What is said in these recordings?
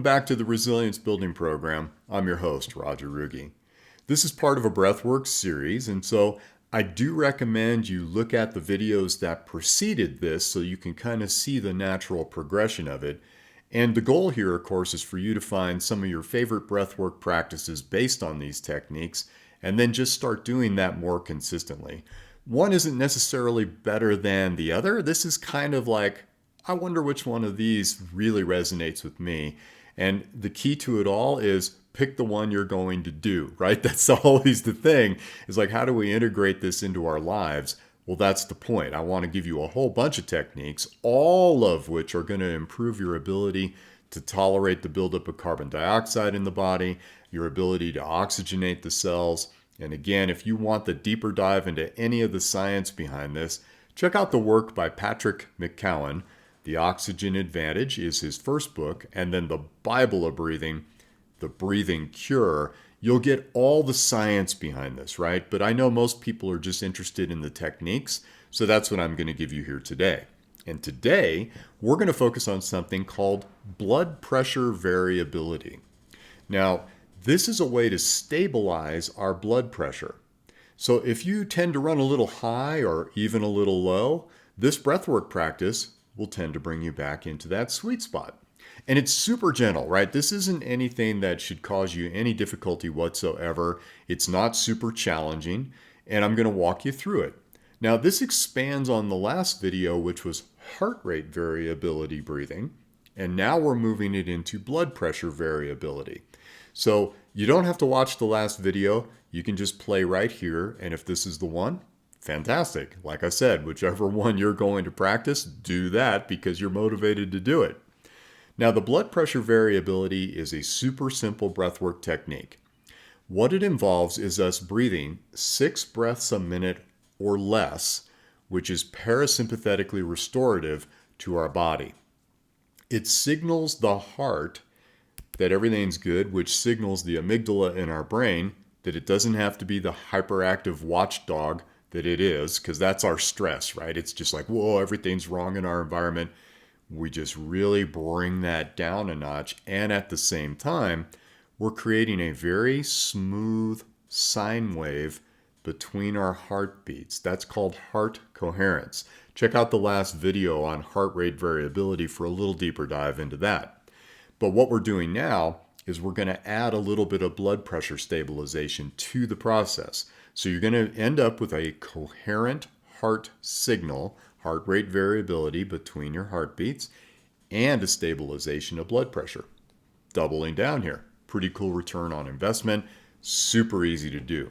back to the Resilience Building Program. I'm your host, Roger Ruge. This is part of a Breathwork series, and so I do recommend you look at the videos that preceded this so you can kind of see the natural progression of it. And the goal here, of course, is for you to find some of your favorite breathwork practices based on these techniques, and then just start doing that more consistently. One isn't necessarily better than the other. This is kind of like, I wonder which one of these really resonates with me. And the key to it all is pick the one you're going to do, right? That's always the thing. Is like, how do we integrate this into our lives? Well, that's the point. I want to give you a whole bunch of techniques, all of which are going to improve your ability to tolerate the buildup of carbon dioxide in the body, your ability to oxygenate the cells. And again, if you want the deeper dive into any of the science behind this, check out the work by Patrick McKeown. The Oxygen Advantage is his first book, and then the Bible of Breathing, The Breathing Cure. You'll get all the science behind this, right? But I know most people are just interested in the techniques, so that's what I'm going to give you here today. And today, we're going to focus on something called blood pressure variability. Now, this is a way to stabilize our blood pressure. So if you tend to run a little high or even a little low, this breathwork practice will tend to bring you back into that sweet spot. And it's super gentle, right? This isn't anything that should cause you any difficulty whatsoever. It's not super challenging, and I'm going to walk you through it. Now, this expands on the last video, which was heart rate variability breathing, and now we're moving it into blood pressure variability. So you don't have to watch the last video. You can just play right here, and if this is the one, fantastic. Like I said, whichever one you're going to practice, do that because you're motivated to do it. Now, the blood pressure variability is a super simple breathwork technique. What it involves is us breathing 6 breaths a minute or less, which is parasympathetically restorative to our body. It signals the heart that everything's good, which signals the amygdala in our brain that it doesn't have to be the hyperactive watchdog that it is, because that's our stress, right? It's just like, whoa, everything's wrong in our environment. We just really bring that down a notch. And at the same time, we're creating a very smooth sine wave between our heartbeats. That's called heart coherence. Check out the last video on heart rate variability for a little deeper dive into that. But what we're doing now is we're going to add a little bit of blood pressure stabilization to the process. So you're going to end up with a coherent heart signal, heart rate variability between your heartbeats, and a stabilization of blood pressure. Doubling down here. Pretty cool return on investment. Super easy to do.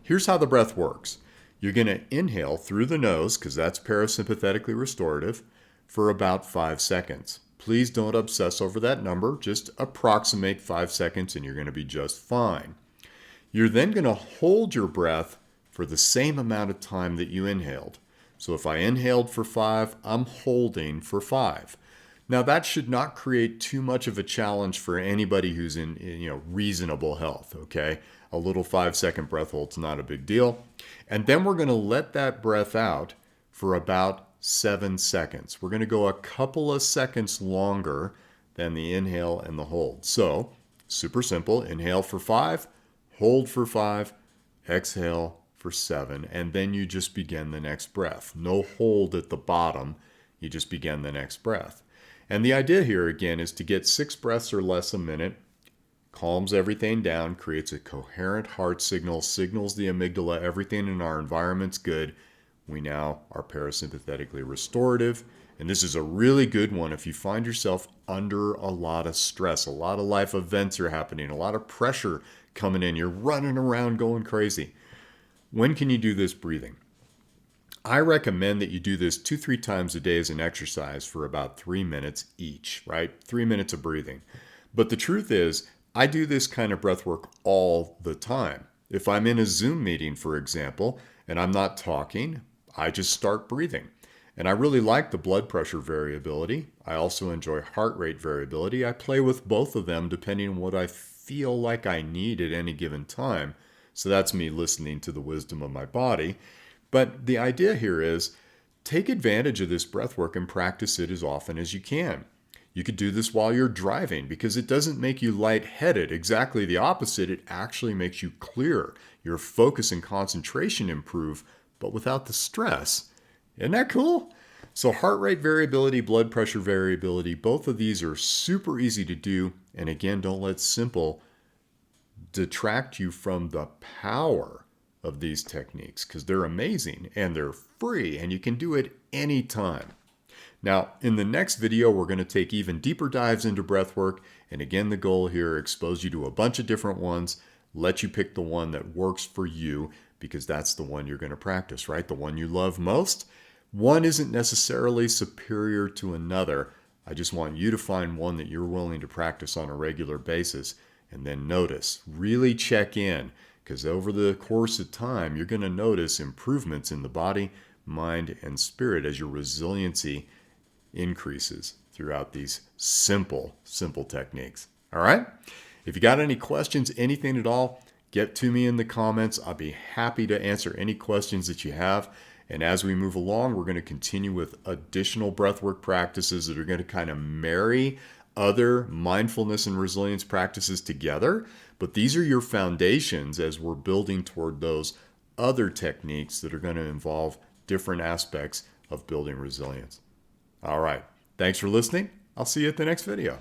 Here's how the breath works. You're going to inhale through the nose, because that's parasympathetically restorative, for about 5 seconds. Please don't obsess over that number. Just approximate 5 seconds and you're going to be just fine. You're then going to hold your breath for the same amount of time that you inhaled. So if I inhaled for 5, I'm holding for 5. Now that should not create too much of a challenge for anybody who's in reasonable health, okay? A little 5-second breath hold's not a big deal. And then we're going to let that breath out for about 7 seconds. We're going to go a couple of seconds longer than the inhale and the hold. So, super simple. Inhale for 5, hold for 5, exhale for 7, and then you just begin the next breath. No hold at the bottom. You just begin the next breath. And the idea here, again, is to get 6 breaths or less a minute, calms everything down, creates a coherent heart signal, signals the amygdala everything in our environment's good. We now are parasympathetically restorative. And this is a really good one if you find yourself under a lot of stress, a lot of life events are happening, a lot of pressure coming in. You're running around going crazy. When can you do this breathing? I recommend that you do this 2-3 times a day as an exercise for about 3 minutes each, right? 3 minutes of breathing. But the truth is, I do this kind of breath work all the time. If I'm in a Zoom meeting, for example, and I'm not talking, I just start breathing. And I really like the blood pressure variability. I also enjoy heart rate variability. I play with both of them depending on what I feel like I need at any given time. So that's me listening to the wisdom of my body. But the idea here is take advantage of this breath work and practice it as often as you can. You could do this while you're driving because it doesn't make you lightheaded. Exactly the opposite. It actually makes you clear. Your focus and concentration improve, but without the stress. Isn't that cool? So heart rate variability, blood pressure variability, both of these are super easy to do. And again, don't let simple detract you from the power of these techniques because they're amazing and they're free and you can do it anytime. Now, in the next video, we're going to take even deeper dives into breathwork. And again, the goal here, expose you to a bunch of different ones, let you pick the one that works for you because that's the one you're going to practice, right? The one you love most. One isn't necessarily superior to another. I just want you to find one that you're willing to practice on a regular basis. And then notice, really check in, because over the course of time, you're going to notice improvements in the body, mind, and spirit as your resiliency increases throughout these simple techniques. All right? If you got any questions, anything at all, get to me in the comments. I'll be happy to answer any questions that you have. And as we move along, we're going to continue with additional breathwork practices that are going to kind of marry other mindfulness and resilience practices together. But these are your foundations as we're building toward those other techniques that are going to involve different aspects of building resilience. All right. Thanks for listening. I'll see you at the next video.